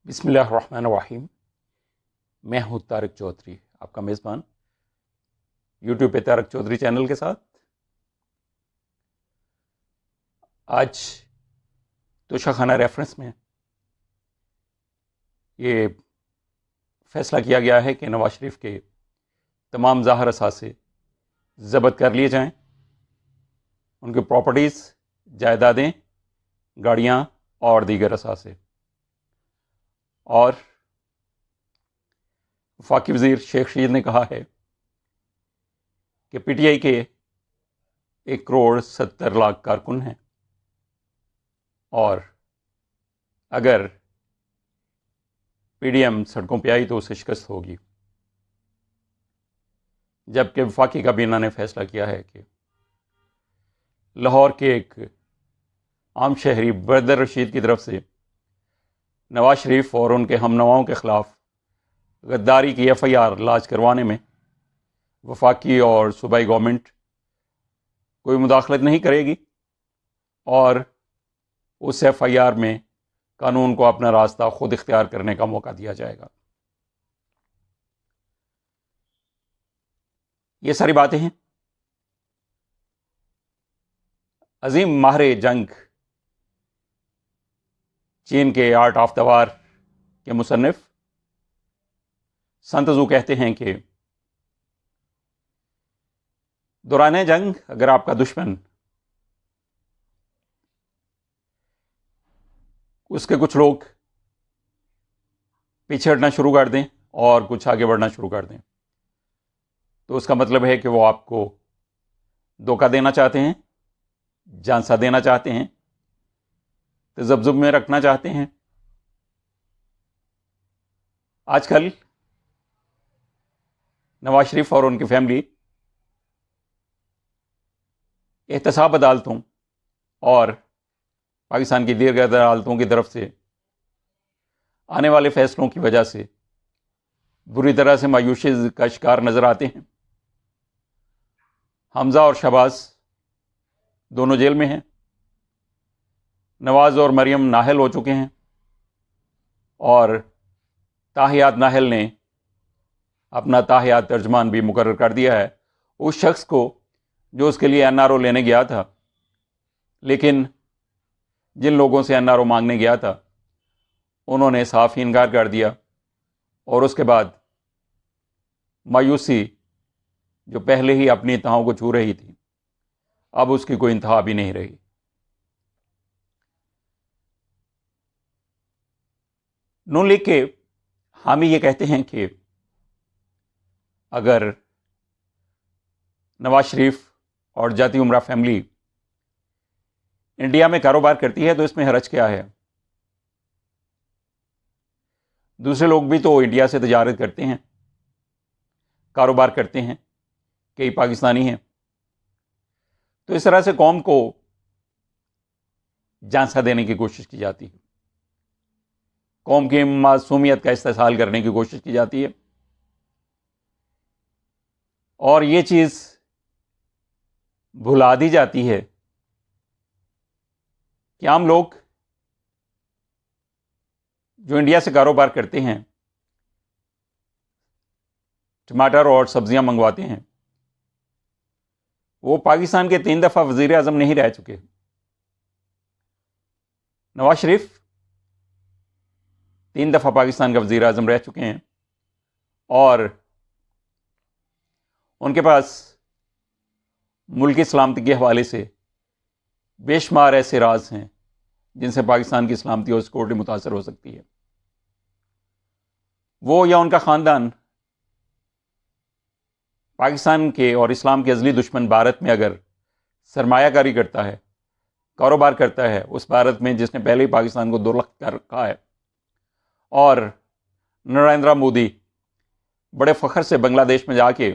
بسم اللہ الرحمن الرحیم۔ میں ہوں طارق چودھری، آپ کا میزبان یوٹیوب پہ طارق چودھری چینل کے ساتھ۔ آج توشہ خانہ ریفرنس میں یہ فیصلہ کیا گیا ہے کہ نواز شریف کے تمام ظاہر اثاثے ضبط کر لیے جائیں، ان کی پراپرٹیز، جائیدادیں، گاڑیاں اور دیگر اثاثے، اور وفاقی وزیر شیخ رشید نے کہا ہے کہ پی ٹی آئی کے 1,70,00,000 کارکن ہیں، اور اگر پی ڈی ایم سڑکوں پہ آئی تو اسے شکست ہوگی، جبکہ وفاقی کابینہ نے فیصلہ کیا ہے کہ لاہور کے ایک عام شہری بردر رشید کی طرف سے نواز شریف اور ان کے ہم نواؤں کے خلاف غداری کی ایف آئی آر لاج کروانے میں وفاقی اور صوبائی گورنمنٹ کوئی مداخلت نہیں کرے گی، اور اس ایف آئی آر میں قانون کو اپنا راستہ خود اختیار کرنے کا موقع دیا جائے گا۔ یہ ساری باتیں ہیں۔ عظیم ماہر جنگ، چین کے آرٹ آف دا وار کے مصنف سن تزو کہتے ہیں کہ دوران جنگ اگر آپ کا دشمن اس کے کچھ لوگ پیچھے ہٹنا شروع کر دیں اور کچھ آگے بڑھنا شروع کر دیں، تو اس کا مطلب ہے کہ وہ آپ کو دھوکہ دینا چاہتے ہیں، جھانسا دینا چاہتے ہیں، تذبذب میں رکھنا چاہتے ہیں۔ آج کل نواز شریف اور ان کی فیملی احتساب عدالتوں اور پاکستان کی دیگر عدالتوں کی طرف سے آنے والے فیصلوں کی وجہ سے بری طرح سے مایوسی کا شکار نظر آتے ہیں۔ حمزہ اور شہباز دونوں جیل میں ہیں، نواز اور مریم نااہل ہو چکے ہیں، اور تاحیات نااہل نے اپنا تاحیات ترجمان بھی مقرر کر دیا ہے، اس شخص کو جو اس کے لیے این آر او لینے گیا تھا، لیکن جن لوگوں سے این آر او مانگنے گیا تھا انہوں نے صاف ہی انکار کر دیا، اور اس کے بعد مایوسی جو پہلے ہی اپنی انتہاؤں کو چھو رہی تھی، اب اس کی کوئی انتہا بھی نہیں رہی۔ نون لیگ کے حامی یہ کہتے ہیں کہ اگر نواز شریف اور جاتی عمرہ فیملی انڈیا میں کاروبار کرتی ہے تو اس میں حرج کیا ہے؟ دوسرے لوگ بھی تو انڈیا سے تجارت کرتے ہیں، کاروبار کرتے ہیں، کئی پاکستانی ہیں، تو اس طرح سے قوم کو جھانسا دینے کی کوشش کی جاتی ہے، قوم کی معصومیت کا استحصال کرنے کی کوشش کی جاتی ہے، اور یہ چیز بھلا دی جاتی ہے کہ عام لوگ جو انڈیا سے کاروبار کرتے ہیں، ٹماٹر اور سبزیاں منگواتے ہیں، وہ پاکستان کے 3 دفعہ وزیر اعظم نہیں رہ چکے۔ نواز شریف 3 دفعہ پاکستان کا وزیر اعظم رہ چکے ہیں، اور ان کے پاس ملکی سلامتی کے حوالے سے بے شمار ایسے راز ہیں جن سے پاکستان کی سلامتی اور سیکورٹی متاثر ہو سکتی ہے۔ وہ یا ان کا خاندان پاکستان کے اور اسلام کے ازلی دشمن بھارت میں اگر سرمایہ کاری کرتا ہے، کاروبار کرتا ہے، اس بھارت میں جس نے پہلے ہی پاکستان کو 2 لخت کر رکھا ہے، اور نریندر مودی بڑے فخر سے بنگلہ دیش میں جا کے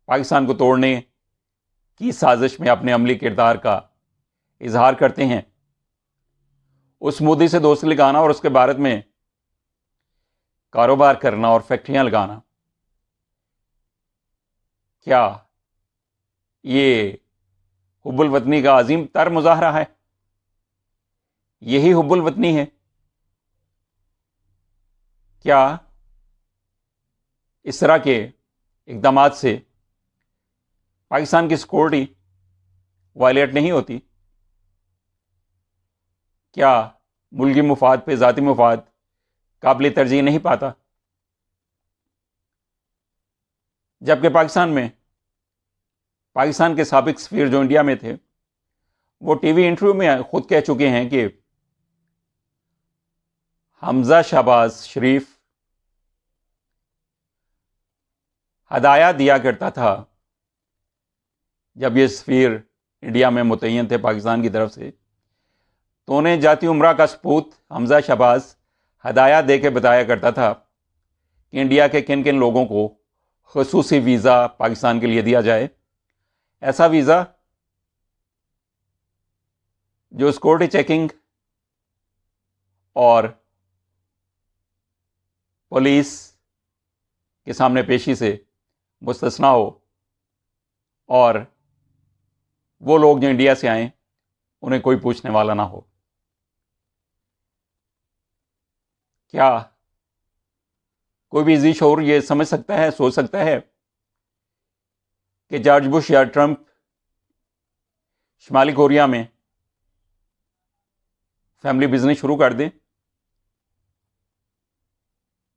پاکستان کو توڑنے کی سازش میں اپنے عملی کردار کا اظہار کرتے ہیں، اس مودی سے دوستی لگانا اور اس کے بھارت میں کاروبار کرنا اور فیکٹریاں لگانا، کیا یہ حب الوطنی کا عظیم تر مظاہرہ ہے؟ یہی حب الوطنی ہے کیا اس طرح کے اقدامات سے پاکستان کی سیکورٹی وائلیٹ نہیں ہوتی؟ کیا ملکی مفاد پہ ذاتی مفاد قابل ترجیح نہیں پاتا؟ جبکہ پاکستان کے سابق سفیر جو انڈیا میں تھے، وہ ٹی وی انٹرویو میں خود کہہ چکے ہیں کہ حمزہ شہباز شریف ہدایات دیا کرتا تھا جب یہ سفیر انڈیا میں متعین تھے پاکستان کی طرف سے، تو انہیں جاتی عمرہ کا سپوت حمزہ شہباز ہدایات دے کے بتایا کرتا تھا کہ انڈیا کے کن کن لوگوں کو خصوصی ویزا پاکستان کے لیے دیا جائے، ایسا ویزا جو سیکورٹی چیکنگ اور پولیس کے سامنے پیشی سے مستثنا ہو، اور وہ لوگ جو انڈیا سے آئیں انہیں کوئی پوچھنے والا نہ ہو۔ کیا کوئی بھی ذی شعور یہ سمجھ سکتا ہے، سوچ سکتا ہے کہ جارج بش یا ٹرمپ شمالی کوریا میں فیملی بزنس شروع کر دیں،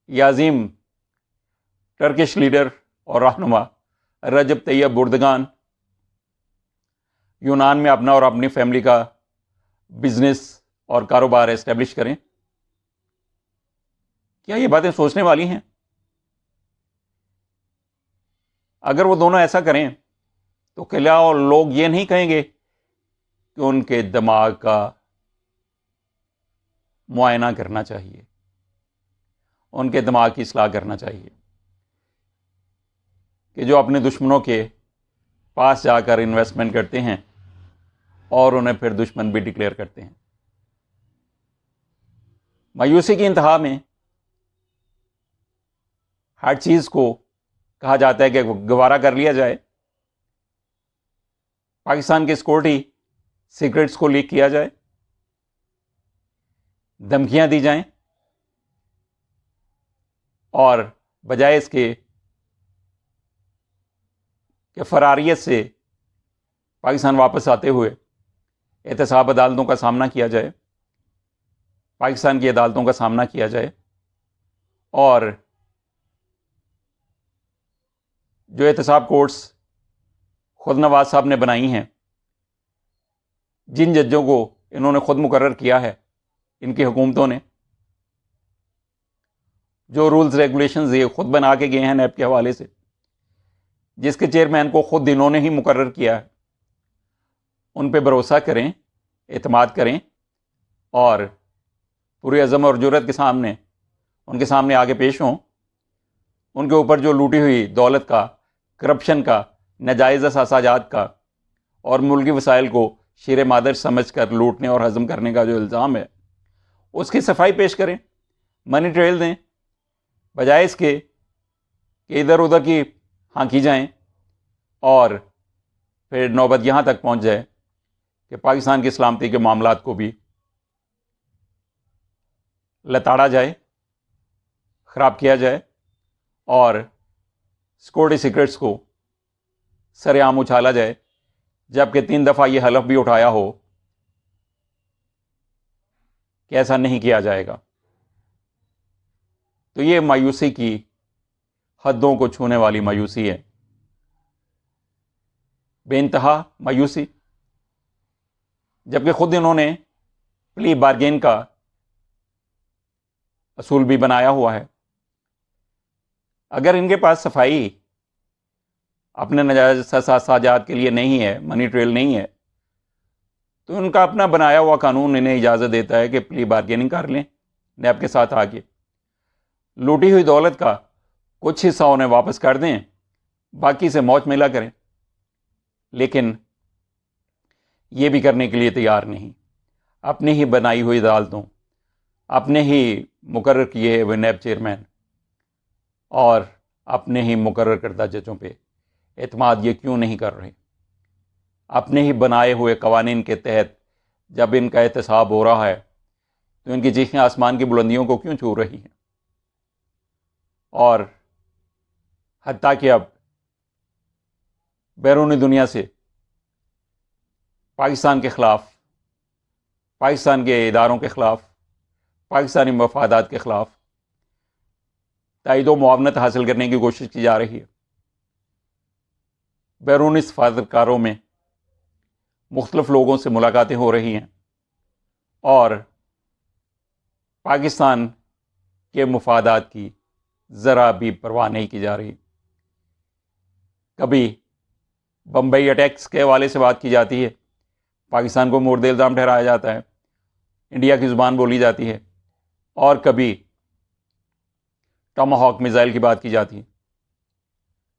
یا عظیم ٹرکش لیڈر اور رہنما رجب طیب اردگان یونان میں اپنا اور اپنی فیملی کا بزنس اور کاروبار اسٹیبلش کریں؟ کیا یہ باتیں سوچنے والی ہیں؟ اگر وہ دونوں ایسا کریں تو کیا لوگ یہ نہیں کہیں گے کہ ان کے دماغ کا معائنہ کرنا چاہیے، ان کے دماغ کی اصلاح کرنا چاہیے، کہ جو اپنے دشمنوں کے پاس جا کر انویسٹمنٹ کرتے ہیں اور انہیں پھر دشمن بھی ڈکلیئر کرتے ہیں؟ مایوسی کی انتہا میں ہر چیز کو کہا جاتا ہے کہ گوارا کر لیا جائے، پاکستان کے سیکورٹی سیکرٹس کو لیک کیا جائے، دھمکیاں دی جائیں، اور بجائے اس کے کہ فراریت سے پاکستان واپس آتے ہوئے احتساب عدالتوں کا سامنا کیا جائے، پاکستان کی عدالتوں کا سامنا کیا جائے، اور جو احتساب کورٹس خود نواز صاحب نے بنائی ہیں، جن ججوں کو انہوں نے خود مقرر کیا ہے، ان کی حکومتوں نے جو رولز ریگولیشنز یہ خود بنا کے گئے ہیں نیب کے حوالے سے، جس کے چیئرمین کو خود انہوں نے ہی مقرر کیا ہے، ان پہ بھروسہ کریں، اعتماد کریں، اور پوری عزم اور جرات کے سامنے ان کے سامنے آگے پیش ہوں، ان کے اوپر جو لوٹی ہوئی دولت کا، کرپشن کا، ناجائز اثاثات کا اور ملکی وسائل کو شیر مادر سمجھ کر لوٹنے اور ہضم کرنے کا جو الزام ہے، اس کی صفائی پیش کریں، منی ٹریل دیں، بجائے اس کے کہ ادھر ادھر کی ہانکی جائیں اور پھر نوبت یہاں تک پہنچ جائے کہ پاکستان کی سلامتی کے معاملات کو بھی لتاڑا جائے، خراب کیا جائے، اور سیکورٹی سیکرٹس کو سر عام اچھالا جائے، جبکہ 3 دفعہ یہ حلف بھی اٹھایا ہو کہ ایسا نہیں کیا جائے گا۔ تو یہ مایوسی کی حدوں کو چھونے والی مایوسی ہے، بے انتہا مایوسی، جبکہ خود انہوں نے پلی بارگین کا اصول بھی بنایا ہوا ہے۔ اگر ان کے پاس صفائی اپنے ناجائز اثاثات کے لیے نہیں ہے، منی ٹریل نہیں ہے، تو ان کا اپنا بنایا ہوا قانون انہیں اجازت دیتا ہے کہ پلی بارگیننگ کر لیں نیب کے ساتھ آ کے، لوٹی ہوئی دولت کا کچھ حصہ انہیں واپس کر دیں، باقی سے موج ملا کریں، لیکن یہ بھی کرنے کے لیے تیار نہیں۔ اپنی ہی بنائی ہوئی عدالتوں، اپنے ہی مقرر کیے ہوئے نیب چیئرمین اور اپنے ہی مقرر کردہ ججوں پہ اعتماد یہ کیوں نہیں کر رہے؟ اپنے ہی بنائے ہوئے قوانین کے تحت جب ان کا احتساب ہو رہا ہے تو ان کی چیخیں آسمان کی بلندیوں کو کیوں چھو رہی ہیں؟ اور حتیٰ کہ اب بیرونی دنیا سے پاکستان کے خلاف، پاکستان کے اداروں کے خلاف، پاکستانی مفادات کے خلاف تائید و معاونت حاصل کرنے کی کوشش کی جا رہی ہے۔ بیرونی سفارتکاروں میں مختلف لوگوں سے ملاقاتیں ہو رہی ہیں اور پاکستان کے مفادات کی ذرا بھی پرواہ نہیں کی جا رہی۔ کبھی بمبئی اٹیکس کے حوالے سے بات کی جاتی ہے، پاکستان کو مورد الزام ٹھہرایا جاتا ہے، انڈیا کی زبان بولی جاتی ہے، اور کبھی ٹاماہاک میزائل کی بات کی جاتی ہے،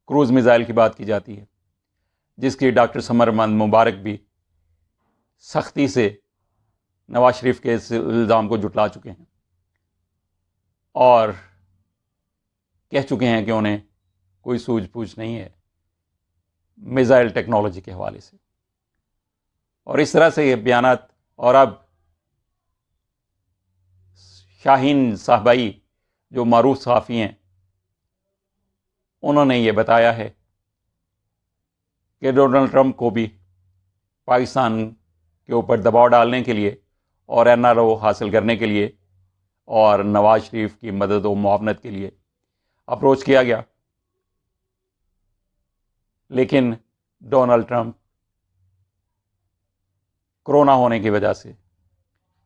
کروز میزائل کی بات کی جاتی ہے، جس کی ڈاکٹر سمرمند مبارک بھی سختی سے نواز شریف کے اس الزام کو جھٹلا چکے ہیں اور کہہ چکے ہیں کہ انہیں کوئی سوجھ بوجھ نہیں ہے میزائل ٹیکنالوجی کے حوالے سے۔ اور اس طرح سے یہ بیانات، اور اب شاہین صاحبائی جو معروف صحافی ہیں، انہوں نے یہ بتایا ہے کہ ڈونلڈ ٹرمپ کو بھی پاکستان کے اوپر دباؤ ڈالنے کے لیے اور NRO حاصل کرنے کے لیے اور نواز شریف کی مدد و معاونت کے لیے اپروچ کیا گیا، لیکن ڈونلڈ ٹرمپ کرونا ہونے کی وجہ سے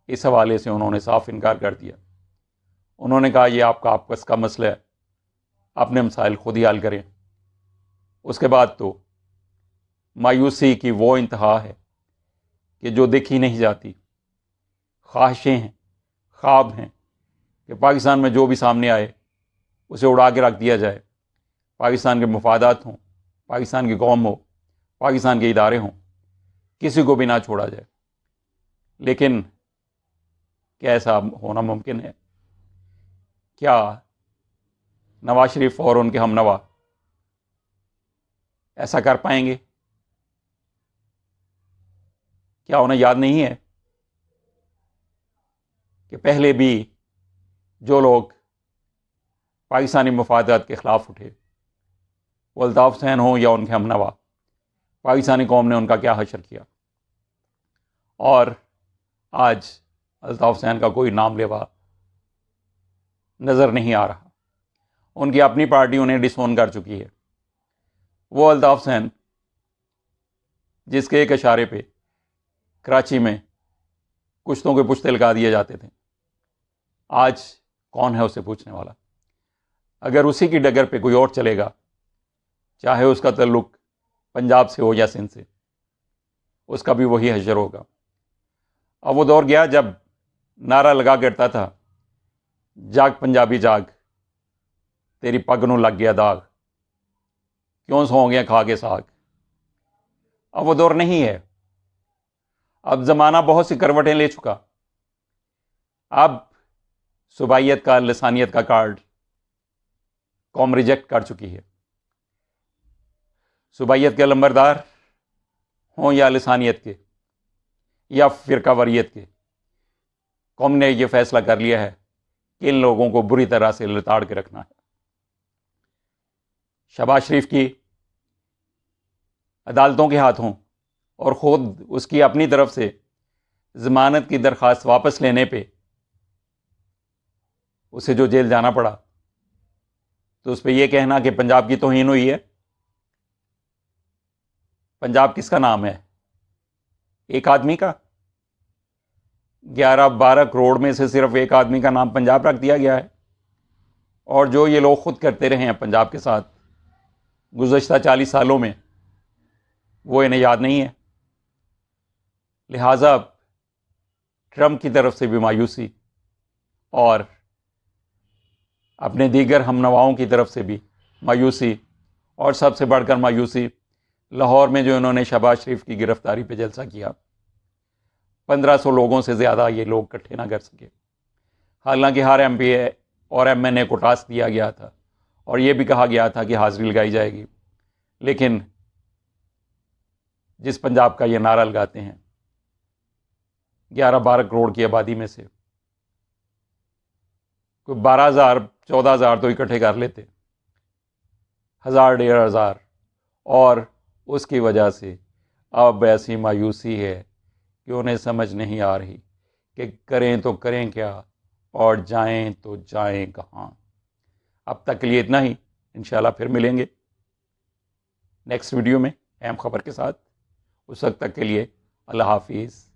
اس حوالے سے انہوں نے صاف انکار کر دیا۔ انہوں نے کہا یہ آپ کا آپس کا مسئلہ ہے، اپنے مسائل خود ہی حل کریں۔ اس کے بعد تو مایوسی کی وہ انتہا ہے کہ جو دیکھی نہیں جاتی، خواہشیں ہیں، خواب ہیں کہ پاکستان میں جو بھی سامنے آئے اسے اڑا کے رکھ دیا جائے، پاکستان کے مفادات ہوں، پاکستان کی قوم ہو، پاکستان کے ادارے ہوں، کسی کو بھی نہ چھوڑا جائے۔ لیکن کیا ایسا ہونا ممکن ہے؟ کیا نواز شریف اور ان کے ہم نوا ایسا کر پائیں گے؟ کیا انہیں یاد نہیں ہے کہ پہلے بھی جو لوگ پاکستانی مفادات کے خلاف اٹھے، وہ الطاف حسین ہوں یا ان کے ہم نوا، پاکستانی قوم نے ان کا کیا حشر کیا؟ اور آج الطاف حسین کا کوئی نام لیوا نظر نہیں آ رہا۔ ان کی اپنی پارٹی انہیں ڈسون کر چکی ہے۔ وہ الطاف حسین جس کے ایک اشارے پہ کراچی میں کشتوں کے پشتے لگا دیے جاتے تھے، آج کون ہے اسے پوچھنے والا؟ اگر اسی کی ڈگر پہ کوئی اور چلے گا، چاہے اس کا تعلق پنجاب سے ہو یا سندھ سے، اس کا بھی وہی حشر ہوگا۔ اب وہ دور گیا جب نعرہ لگا کرتا تھا، جاگ پنجابی جاگ، تیری پگ نوں لگ گیا داغ، کیوں سو گیا کھا کے ساگ۔ اب وہ دور نہیں ہے۔ اب زمانہ بہت سی کروٹیں لے چکا۔ اب صوبائیت کا، لسانیت کا کارڈ قوم ریجیکٹ کر چکی ہے۔ صوبائیت کے لمبردار ہوں یا لسانیت کے یا فرقہ واریت کے، قوم نے یہ فیصلہ کر لیا ہے کہ ان لوگوں کو بری طرح سے لتاڑ کے رکھنا ہے۔ شہباز شریف کی عدالتوں کے ہاتھوں اور خود اس کی اپنی طرف سے ضمانت کی درخواست واپس لینے پہ اسے جو جیل جانا پڑا، تو اس پہ یہ کہنا کہ پنجاب کی توہین ہوئی ہے۔ پنجاب کس کا نام ہے؟ ایک آدمی کا؟ 11-12 کروڑ میں سے صرف ایک آدمی کا نام پنجاب رکھ دیا گیا ہے، اور جو یہ لوگ خود کرتے رہے ہیں پنجاب کے ساتھ گزشتہ 40 سالوں میں، وہ انہیں یاد نہیں ہے۔ لہٰذا ٹرمپ کی طرف سے بھی مایوسی اور اپنے دیگر ہم نواؤں کی طرف سے بھی مایوسی، اور سب سے بڑھ کر مایوسی لاہور میں جو انہوں نے شہباز شریف کی گرفتاری پہ جلسہ کیا، 1500 لوگوں سے زیادہ یہ لوگ اکٹھے نہ کر سکے، حالانکہ ہر MP اور MNA کو ٹاسک دیا گیا تھا اور یہ بھی کہا گیا تھا کہ حاضری لگائی جائے گی۔ لیکن جس پنجاب کا یہ نعرہ لگاتے ہیں، 11-12 کروڑ کی آبادی میں سے کوئی 12,000 14,000 تو اکٹھے کر لیتے، 1,000 1,500، اور اس کی وجہ سے اب ایسی مایوسی ہے کہ انہیں سمجھ نہیں آ رہی کہ کریں تو کریں کیا اور جائیں تو جائیں کہاں۔ اب تک کے لیے اتنا ہی، انشاءاللہ پھر ملیں گے نیکسٹ ویڈیو میں اہم خبر کے ساتھ۔ اس وقت تک کے لیے اللہ حافظ۔